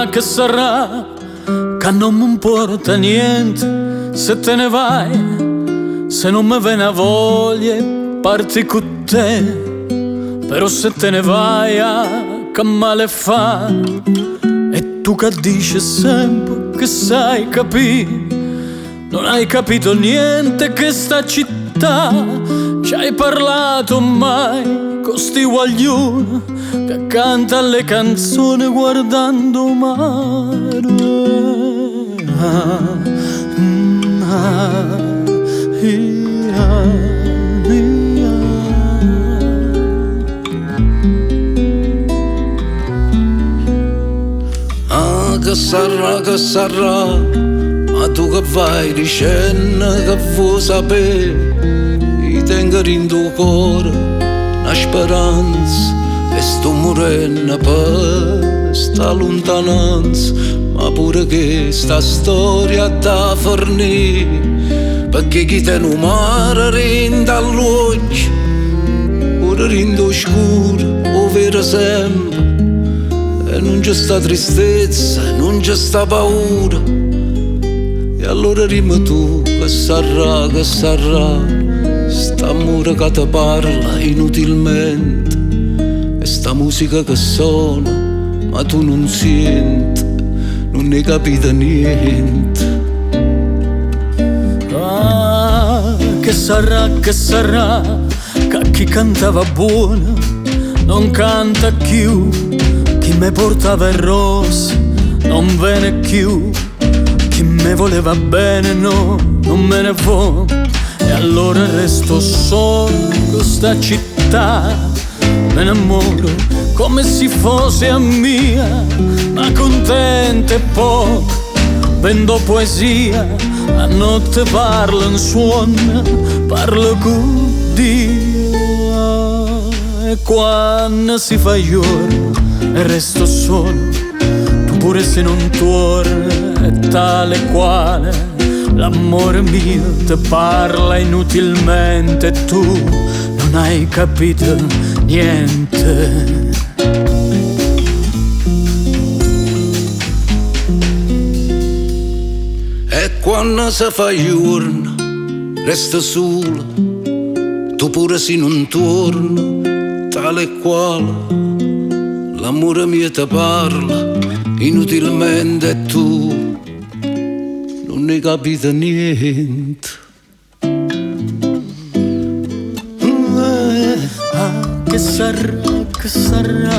Che sarà, che non mi importa niente se te ne vai, se non mi viene a voglia parti con te, però se te ne vai che male fa, e tu che dici sempre che sai capire, non hai capito niente che sta città, ci hai parlato mai con sti guaglioni che canta le canzoni guardando mare. Che sarà, ma tu che vai dicendo che vuoi sapere, io tengo in tuo cuore una speranza e sto morendo per sta lontananza, ma pure che sta storia da fornire, perché chi te non mare rinda all'occhio, pure rinda oscuro, o vero sempre, e non c'è sta tristezza, non c'è sta paura, e allora rima tu che sarà, sta amore che ti parla inutilmente, sta musica che suona, ma tu non senti, non ne capita niente. Che sarà, che chi cantava buono non canta più, chi me portava il rosso non viene più, chi me voleva bene no, non me ne vo, e allora resto solo con sta città. Me innamoro come se fosse a mia, ma contenta e poco, vendo poesia, a notte parlo in suono, parlo con Dio, e quando si fa giorno e resto solo, tu pure se non torni, è tale quale, l'amore mio ti parla inutilmente, tu non hai capito niente. E quando si fa giorno resta sola, tu pure se non torni, tale quale, l'amore mio ti parla inutilmente e tu non ne capite niente. Che sarà,